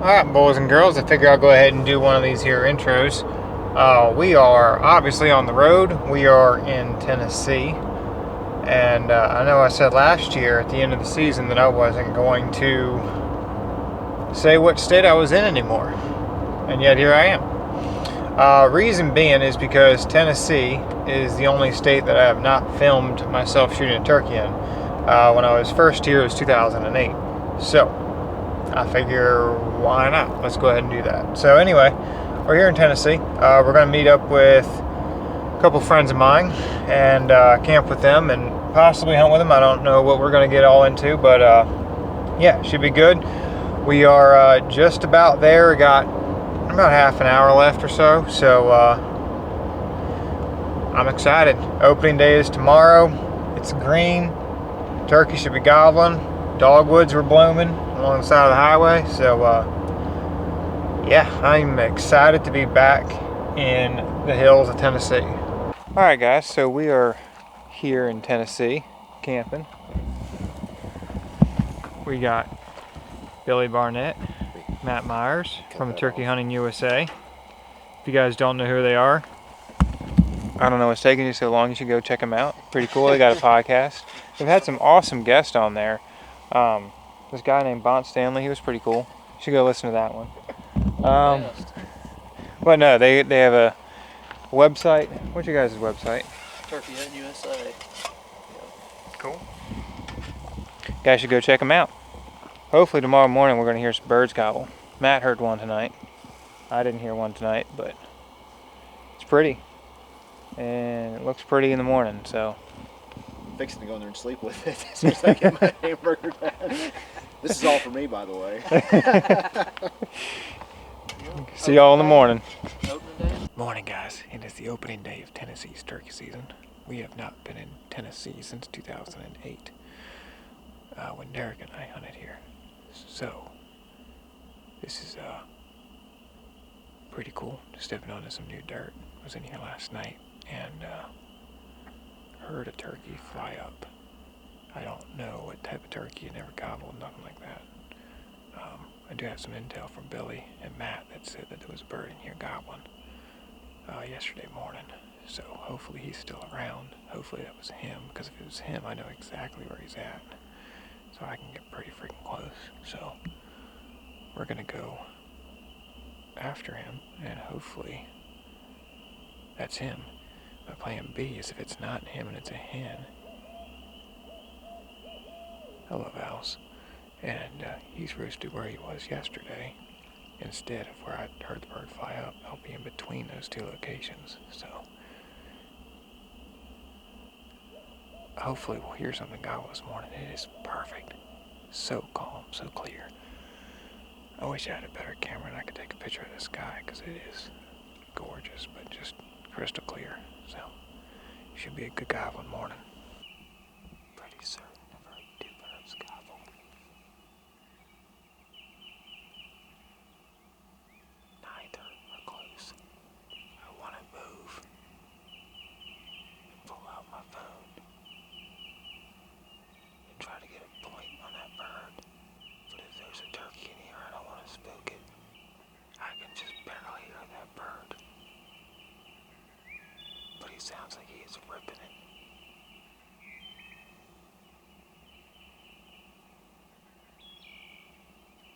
Alright, boys and girls, I figure I'll go ahead and do one of these here intros. We are obviously on the road. We are in Tennessee. And I know I said last year at the end of the season that I wasn't going to say what state I was in anymore. And yet here I am. Reason being is because Tennessee is the only state that I have not filmed myself shooting a turkey in. When I was first here, it was 2008. So I figure, why not? Let's go ahead and do that. So anyway, we're here in Tennessee. We're going to meet up with a couple friends of mine and camp with them and possibly hunt with them. I don't know what we're going to get all into, but yeah, should be good. We are just about there. We got about half an hour left or so. So I'm excited. Opening day is tomorrow. It's green. Turkey should be gobbling. Dogwoods were blooming along the side of the highway. So yeah, I'm excited to be back in the hills of Tennessee. Alright guys, so we are here in Tennessee camping. We got Billy Barnett, Matt Myers from Turkey Hunting USA. If you guys don't know who they are, I don't know what's taking you so long. You should go check them out. Pretty cool. They got a podcast. They've had some awesome guests on there. This guy named Bonce, he was pretty cool. You should go listen to that one. But no, they have a website. What's your guys' website? Turkey Hunting USA. Cool. You guys should go check them out. Hopefully tomorrow morning we're going to hear some birds gobble. Matt heard one tonight. I didn't hear one tonight, but it's pretty. And it looks pretty in the morning, so. I'm fixing to go in there and sleep with it as soon as I get my hamburger back. This is all for me, by the way. See y'all in the morning. Morning, guys. It is the opening day of Tennessee's turkey season. We have not been in Tennessee since 2008, when Derek and I hunted here. So, this is pretty cool. Just stepping onto some new dirt. I was in here last night and heard a turkey fly up. I don't know what type of turkey. It never gobbled, nothing like that. I do have some intel from Billy and Matt that said that there was a bird in here gobbling yesterday morning. So hopefully he's still around. Hopefully that was him, because if it was him, I know exactly where he's at. So I can get pretty freaking close. So we're gonna go after him, and hopefully that's him. My plan B is if it's not him and it's a hen. Hello, Vals. And he's roosted where he was yesterday. Instead of where I heard the bird fly up, I'll be in between those two locations. So hopefully we'll hear something gobble this morning. It is perfect. So calm, so clear. I wish I had a better camera and I could take a picture of the sky, because it is gorgeous, but just crystal clear. So should be a good gobbling morning. Pretty certain I've heard two birds gobble. Neither are close. I want to move and pull out my phone and try to get a point on that bird. But if there's a turkey in here, I don't want to spook it. I can just barely hear that bird. But he sounds like he is ripping it.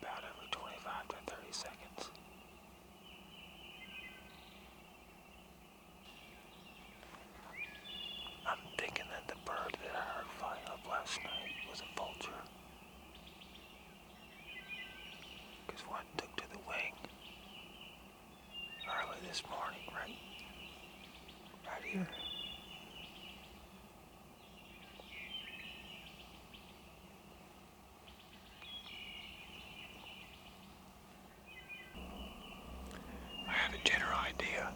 About every 25 to 30 seconds. I'm thinking that the bird that I heard fly up last night was a vulture. Because one took to the wing early this morning, right here. I have a general idea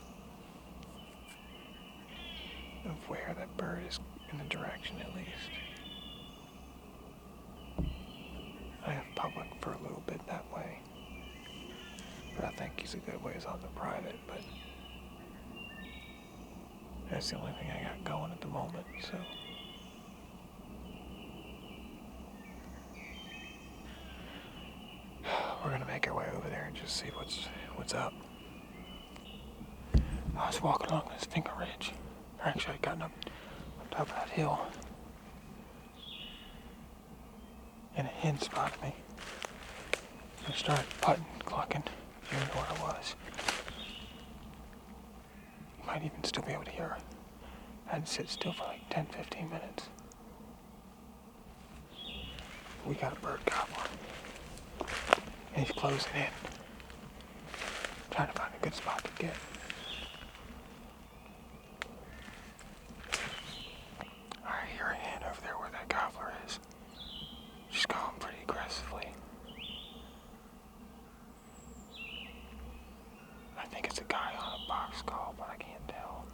of where that bird is, in the direction at least. I have public for a little bit that way, but I think he's a good ways on the private, but that's the only thing I got going at the moment, so. We're gonna make our way over there and just see what's up. I was walking along this finger ridge. Actually, I'd gotten up on top of that hill. And a hen spotted me. I started putting, clucking, hearing what it was. You might even still be able to hear her. I had to sit still for like 10-15 minutes. We got a bird gobbler. And he's closing in. Trying to find a good spot to get. I hear a hen over there where that gobbler is. She's going pretty aggressively. I think it's a guy on a box call, but I can't tell.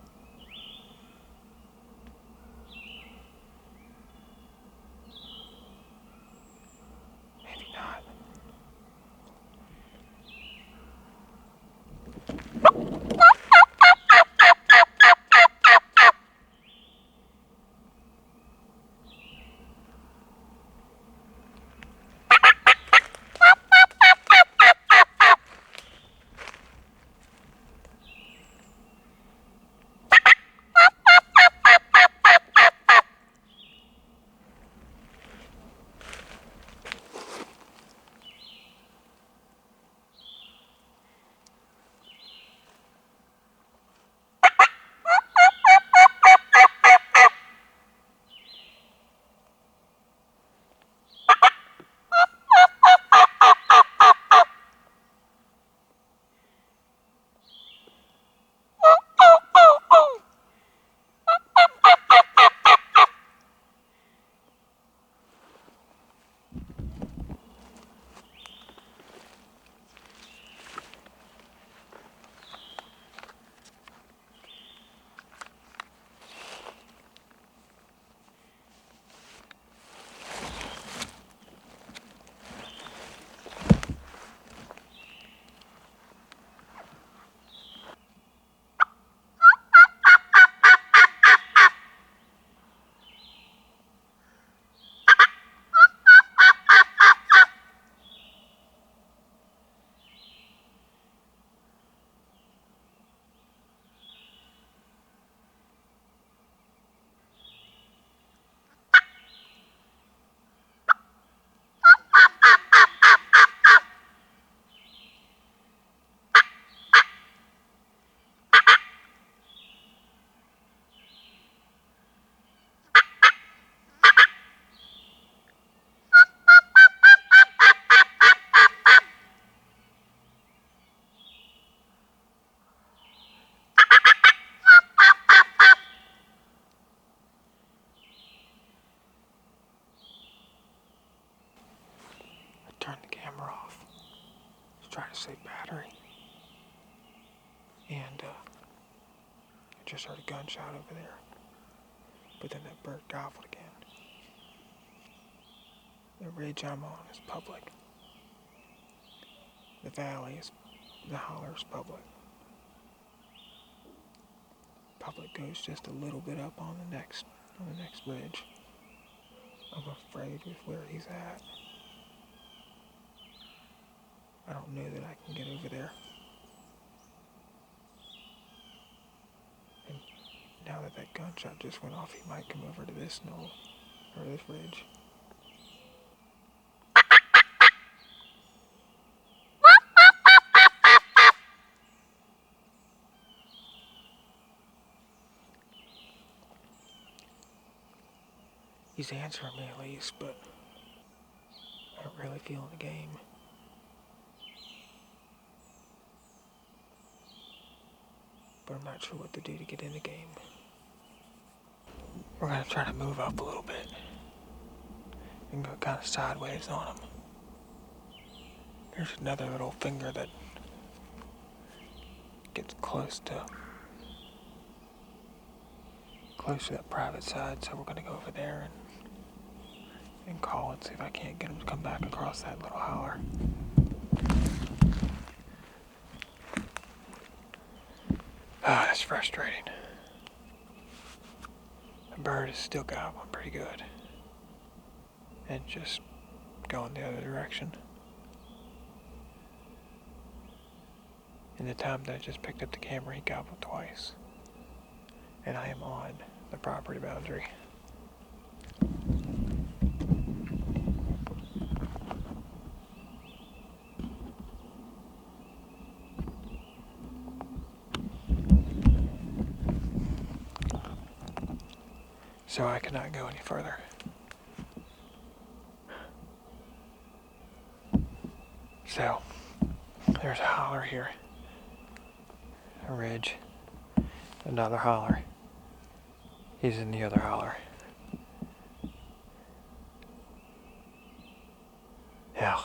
Maybe not. Turned the camera off. I was trying to save battery. And I just heard a gunshot over there. But then that bird gobbled again. The ridge I'm on is public. The valley is, the holler is public. Public goes just a little bit up on the next ridge. I'm afraid with where he's at. I don't know that I can get over there. And now that that gunshot just went off, he might come over to this knoll, or this ridge. He's answering me at least, but I don't really feel in the game. But I'm not sure what to do to get in the game. We're gonna try to move up a little bit and go kind of sideways on him. There's another little finger that gets close to that private side, so we're gonna go over there and call and see if I can't get him to come back across that little holler. Ah, that's frustrating. The bird is still gobbling pretty good. And just going the other direction. In the time that I just picked up the camera, he gobbled twice. And I am on the property boundary. So I cannot go any further. So, there's a holler here. A ridge. Another holler. He's in the other holler. Yeah.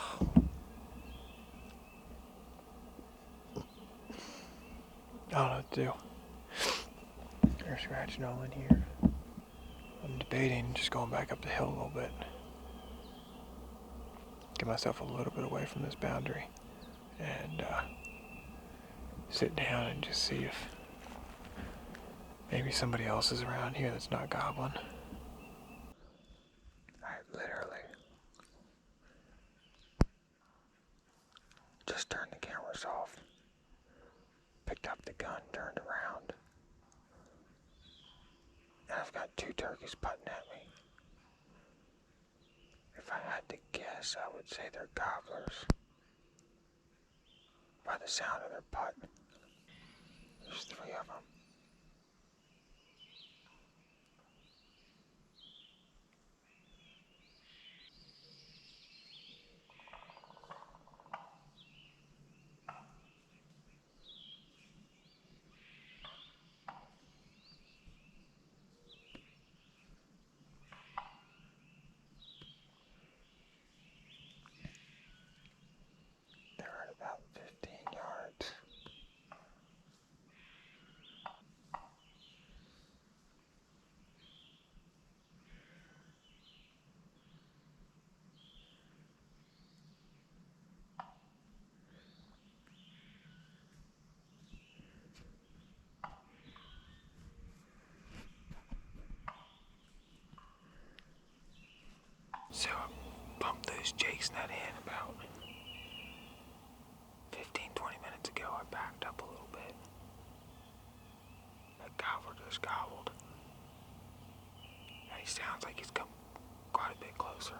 I don't know what to do. They're scratching all in here. I'm debating just going back up the hill a little bit. Get myself a little bit away from this boundary. And sit down and just see if maybe somebody else is around here that's not gobbling. I literally just turned the cameras off, picked up the gun, turned around, and I've got two turkeys putting at me. If I had to guess, I would say they're gobblers by the sound of their putt. There's three of them. They're at about 15 yards. So I pumped those jakes net in about 15-20 minutes ago. I backed up a little bit. That gobbler just gobbled. And he sounds like he's come quite a bit closer.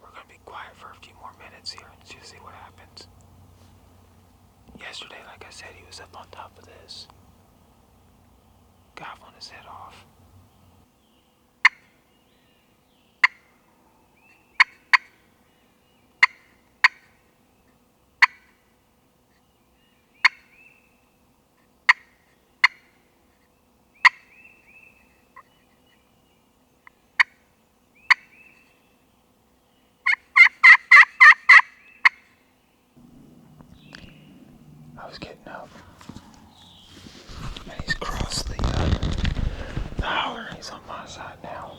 We're going to be quiet for a few more minutes here and just see what happens. Yesterday, like I said, he was up on top of this, gobbling his head off. I was getting up, and he's crossed the holler, and he's on my side now.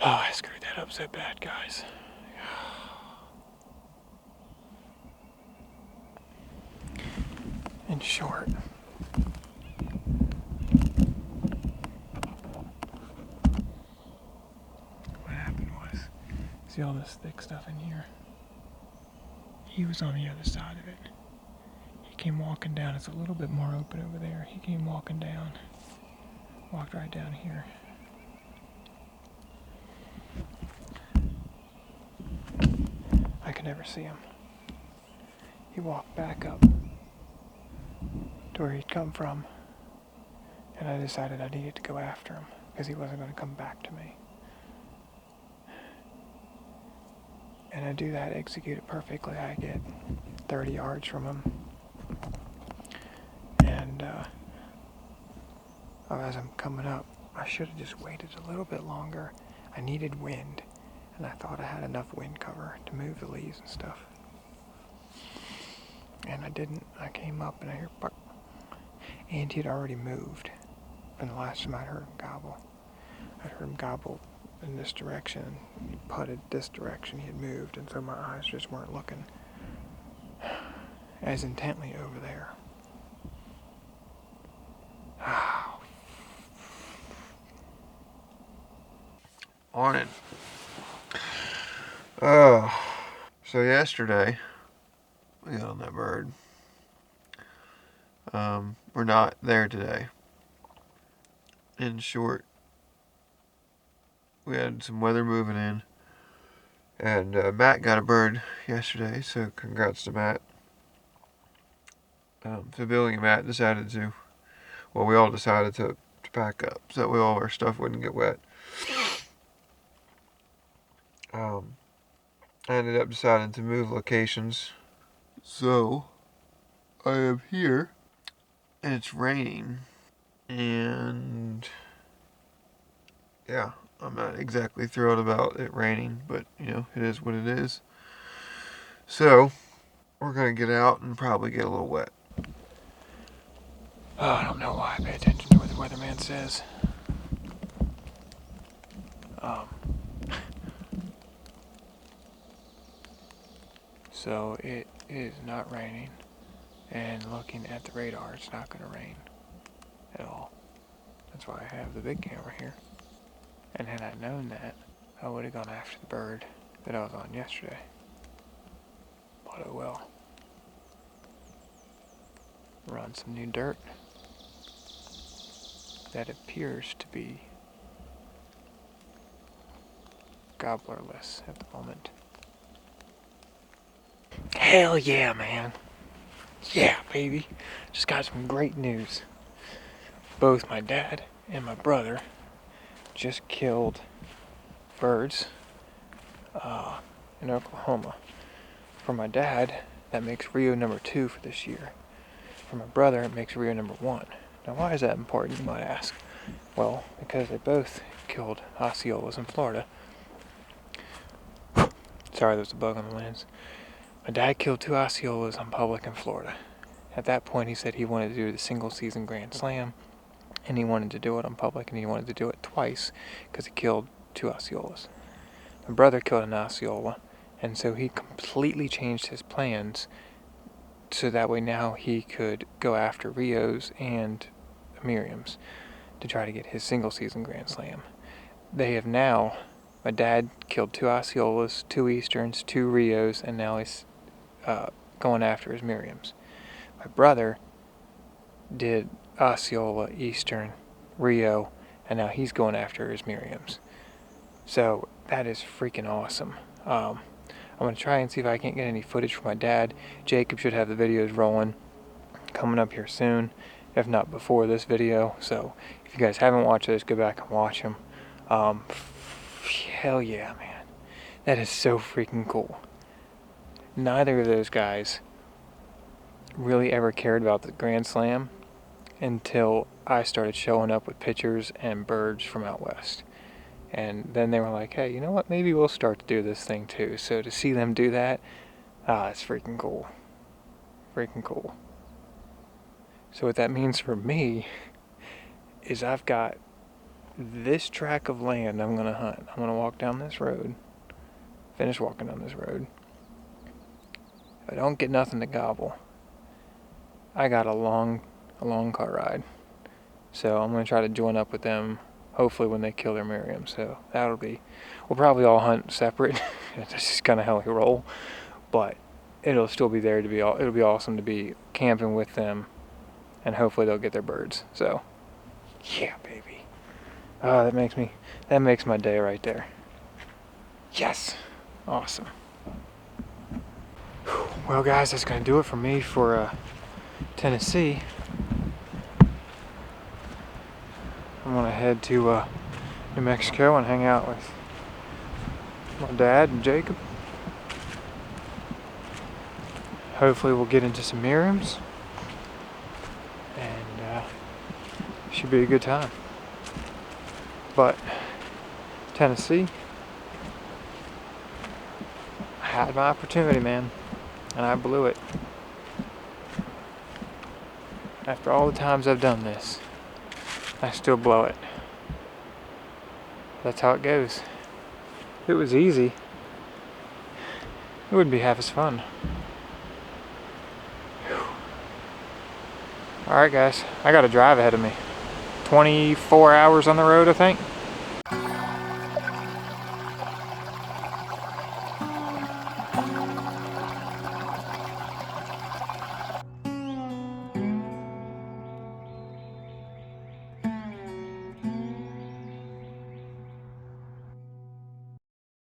Oh, I screwed that up so bad, guys. In short, what happened was, see all this thick stuff in here? He was on the other side of it. He came walking down. It's a little bit more open over there. He came walking down. Walked right down here. I could never see him. He walked back up to where he'd come from, and I decided I needed to go after him because he wasn't going to come back to me. And I do that, execute it perfectly. I get 30 yards from him. And as I'm coming up, I should have just waited a little bit longer. I needed wind, and I thought I had enough wind cover to move the leaves and stuff. And I didn't. I came up and I hear buck. And he had already moved from the last time I heard him gobble. I heard him gobble in this direction. He putted this direction. He had moved, and so my eyes just weren't looking as intently over there. Morning. So yesterday we got on that bird. We're not there today. In short, we had some weather moving in, and Matt got a bird yesterday, so congrats to Matt. So Billy and Matt decided to, well, we all decided to pack up so that way all our stuff wouldn't get wet. I ended up deciding to move locations, so I am here, and it's raining, and yeah, I'm not exactly thrilled about it raining, but you know, it is what it is. So we're gonna get out and probably get a little wet. Oh, I don't know why I pay attention to what the weatherman says. So it is not raining, and looking at the radar, it's not going to rain at all. That's why I have the big camera here. And had I known that, I would have gone after the bird that I was on yesterday. But oh well. We're on some new dirt that appears to be gobblerless at the moment. Hell yeah, man. Yeah, baby. Just got some great news. Both my dad and my brother just killed birds in Oklahoma. For my dad, that makes Rio number 2 for this year. For my brother, it makes Rio number 1. Now, why is that important, you might ask? Well, because they both killed Osceolas in Florida. Sorry, there's a bug on the lens. My dad killed 2 Osceolas on public in Florida. At that point, he said he wanted to do the single season Grand Slam, and he wanted to do it on public, and he wanted to do it twice because he killed 2 Osceolas. My brother killed an Osceola, and so he completely changed his plans so that way now he could go after Rios and Miriam's to try to get his single season Grand Slam. They have now, my dad killed 2 Osceolas, 2 Easterns, 2 Rios, and now he's going after his Miriam's. My brother did Osceola, Eastern, Rio, and now he's going after his Miriam's. So that is freaking awesome. I'm going to try and see if I can't get any footage from my dad. Jacob should have the videos rolling coming up here soon, if not before this video. So if you guys haven't watched this, go back and watch them. Hell yeah, man. That is so freaking cool. Neither of those guys really ever cared about the Grand Slam until I started showing up with pictures and birds from out west. And then they were like, hey, you know what, maybe we'll start to do this thing too. So to see them do that, it's freaking cool. Freaking cool. So what that means for me is I've got this tract of land I'm gonna hunt. I'm gonna walk down this road, finish walking down this road. If I don't get nothing to gobble, I got a long car ride. So I'm gonna try to join up with them, hopefully when they kill their Miriam. So that'll be, we'll probably all hunt separate. It's just kind of how we roll, but it'll still be there to be all. It'll be awesome to be camping with them, and hopefully they'll get their birds. So yeah, baby. Oh, that makes my day right there. Yes, awesome. Well, guys, that's gonna do it for me for Tennessee. I'm gonna head to New Mexico and hang out with my dad and Jacob. Hopefully we'll get into some Miriams, and should be a good time. But Tennessee, I had my opportunity, man, and I blew it. After all the times I've done this, I still blow it. That's how it goes. If it was easy, it wouldn't be half as fun. Alright guys, I got a drive ahead of me. 24 hours on the road, I think.